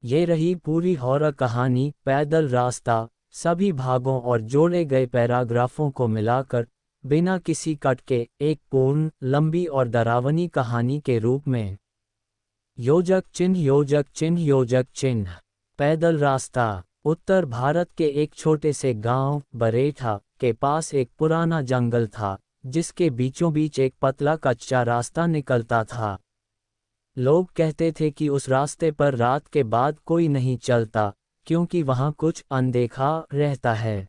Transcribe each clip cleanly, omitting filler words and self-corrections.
ये रही पूरी हॉरर कहानी। पैदल रास्ता। सभी भागों और जोड़े गए पैराग्राफों को मिलाकर बिना किसी कट के एक पूर्ण, लंबी और डरावनी कहानी के रूप में। योजक चिन्ह, योजक चिन्ह, योजक चिन्ह। पैदल रास्ता। उत्तर भारत के एक छोटे से गांव बरेठा के पास एक पुराना जंगल था, जिसके बीचों बीच एक पतला कच्चा रास्ता निकलता था। लोग कहते थे कि उस रास्ते पर रात के बाद कोई नहीं चलता, क्योंकि वहां कुछ अनदेखा रहता है।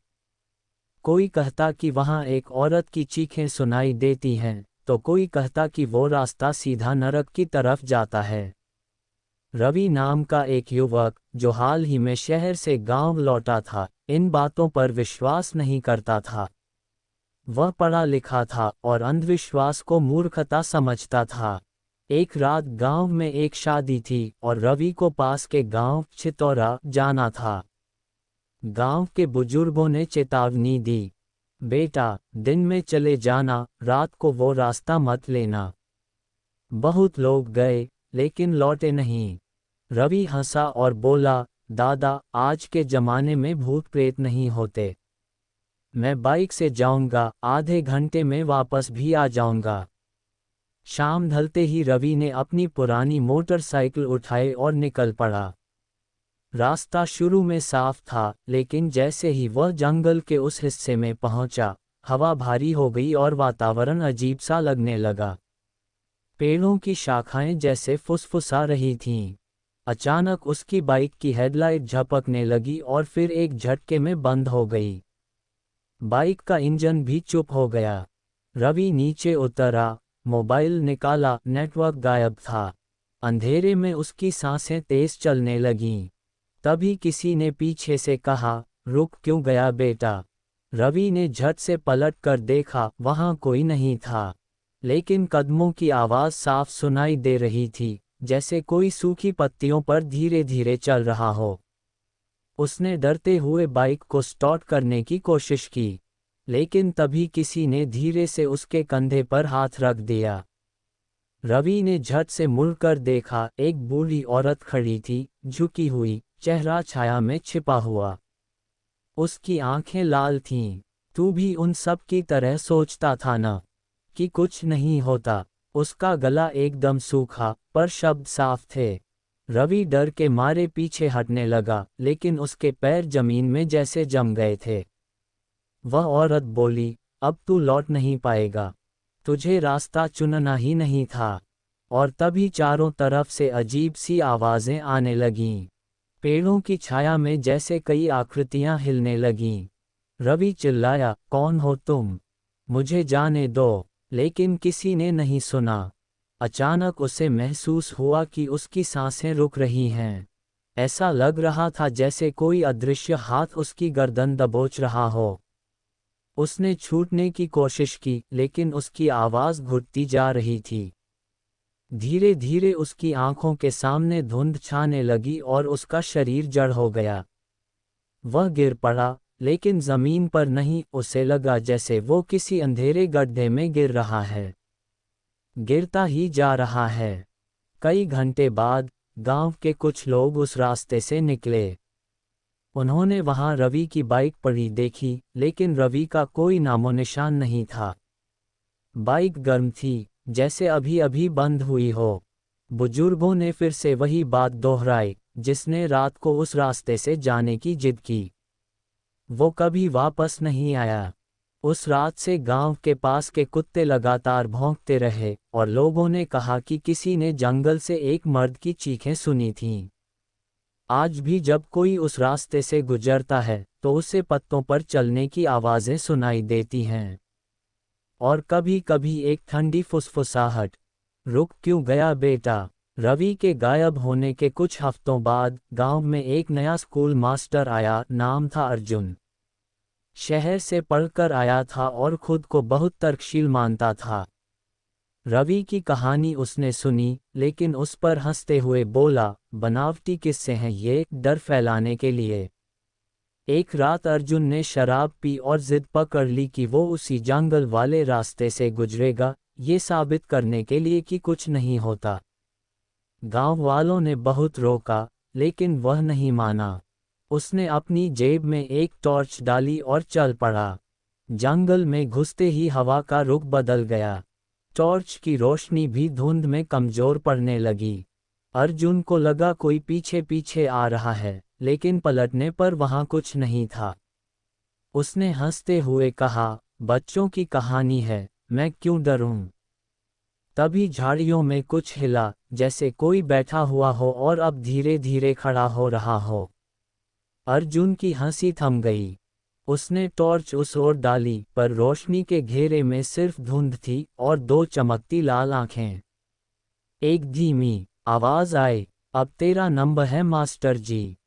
कोई कहता कि वहां एक औरत की चीखें सुनाई देती हैं, तो कोई कहता कि वो रास्ता सीधा नरक की तरफ जाता है। रवि नाम का एक युवक, जो हाल ही में शहर से गांव लौटा था, इन बातों पर विश्वास नहीं करता था। वह पढ़ा लिखा था और अंधविश्वास को मूर्खता समझता था। एक रात गांव में एक शादी थी और रवि को पास के गांव चितौरा जाना था। गांव के बुजुर्गों ने चेतावनी दी, बेटा, दिन में चले जाना, रात को वो रास्ता मत लेना। बहुत लोग गए, लेकिन लौटे नहीं। रवि हंसा और बोला, दादा, आज के जमाने में भूत प्रेत नहीं होते। मैं बाइक से जाऊंगा, आधे घंटे में वापस भी आ जाऊंगा। शाम ढलते ही रवि ने अपनी पुरानी मोटरसाइकिल उठाई और निकल पड़ा। रास्ता शुरू में साफ था, लेकिन जैसे ही वह जंगल के उस हिस्से में पहुंचा, हवा भारी हो गई और वातावरण अजीब सा लगने लगा। पेड़ों की शाखाएं जैसे फुसफुसा रही थीं। अचानक उसकी बाइक की हेडलाइट झपकने लगी और फिर एक झटके में बंद हो गई। बाइक का इंजन भी चुप हो गया। रवि नीचे उतरा, मोबाइल निकाला, नेटवर्क गायब था। अंधेरे में उसकी सांसें तेज चलने लगीं। तभी किसी ने पीछे से कहा, रुक क्यों गया बेटा? रवि ने झट से पलट कर देखा, वहां कोई नहीं था, लेकिन कदमों की आवाज साफ सुनाई दे रही थी, जैसे कोई सूखी पत्तियों पर धीरे धीरे चल रहा हो। उसने डरते हुए बाइक को स्टार्ट करने की कोशिश की, लेकिन तभी किसी ने धीरे से उसके कंधे पर हाथ रख दिया। रवि ने झट से मुड़कर देखा, एक बूढ़ी औरत खड़ी थी, झुकी हुई, चेहरा छाया में छिपा हुआ। उसकी आंखें लाल थीं। तू भी उन सब की तरह सोचता था न, कि कुछ नहीं होता? उसका गला एकदम सूखा, पर शब्द साफ थे। रवि डर के मारे पीछे हटने लगा, लेकिन उसके पैर जमीन में जैसे जम गए थे। वह औरत बोली, अब तू लौट नहीं पाएगा, तुझे रास्ता चुनना ही नहीं था। और तभी चारों तरफ से अजीब सी आवाजें आने लगीं। पेड़ों की छाया में जैसे कई आकृतियां हिलने लगीं। रवि चिल्लाया, कौन हो तुम? मुझे जाने दो। लेकिन किसी ने नहीं सुना। अचानक उसे महसूस हुआ कि उसकी सांसें रुक रही हैं। ऐसा लग रहा था जैसे कोई अदृश्य हाथ उसकी गर्दन दबोच रहा हो। उसने छूटने की कोशिश की, लेकिन उसकी आवाज घुटती जा रही थी। धीरे धीरे उसकी आंखों के सामने धुंध छाने लगी और उसका शरीर जड़ हो गया। वह गिर पड़ा, लेकिन जमीन पर नहीं। उसे लगा जैसे वो किसी अंधेरे गड्ढे में गिर रहा है, गिरता ही जा रहा है। कई घंटे बाद गांव के कुछ लोग उस रास्ते से निकले। उन्होंने वहां रवि की बाइक पड़ी देखी, लेकिन रवि का कोई नामोनिशान नहीं था। बाइक गर्म थी, जैसे अभी अभी बंद हुई हो। बुजुर्गों ने फिर से वही बात दोहराई, जिसने रात को उस रास्ते से जाने की जिद की, वो कभी वापस नहीं आया। उस रात से गांव के पास के कुत्ते लगातार भौंकते रहे, और लोगों ने कहा कि किसी ने जंगल से एक मर्द की चीखें सुनी थीं। आज भी जब कोई उस रास्ते से गुजरता है, तो उसे पत्तों पर चलने की आवाजें सुनाई देती हैं। और कभी कभी एक ठंडी फुसफुसाहट, रुक क्यों गया बेटा? रवि के गायब होने के कुछ हफ्तों बाद गांव में एक नया स्कूल मास्टर आया। नाम था अर्जुन। शहर से पढ़कर आया था और खुद को बहुत तर्कशील मानता था। रवि की कहानी उसने सुनी, लेकिन उस पर हंसते हुए बोला, बनावटी किस्से हैं ये, डर फैलाने के लिए। एक रात अर्जुन ने शराब पी और जिद पकड़ ली कि वो उसी जंगल वाले रास्ते से गुजरेगा, ये साबित करने के लिए कि कुछ नहीं होता। गांव वालों ने बहुत रोका, लेकिन वह नहीं माना। उसने अपनी जेब में एक टॉर्च डाली और चल पड़ा। जंगल में घुसते ही हवा का रुख बदल गया। टॉर्च की रोशनी भी धुंध में कमजोर पड़ने लगी। अर्जुन को लगा कोई पीछे पीछे आ रहा है, लेकिन पलटने पर वहां कुछ नहीं था। उसने हंसते हुए कहा, बच्चों की कहानी है, मैं क्यों डरूं। तभी झाड़ियों में कुछ हिला, जैसे कोई बैठा हुआ हो और अब धीरे धीरे खड़ा हो रहा हो। अर्जुन की हंसी थम गई। उसने टॉर्च उस ओर डाली, पर रोशनी के घेरे में सिर्फ धुंध थी और दो चमकती लाल आंखें। एक धीमी आवाज आई, अब तेरा नंबर है मास्टर जी।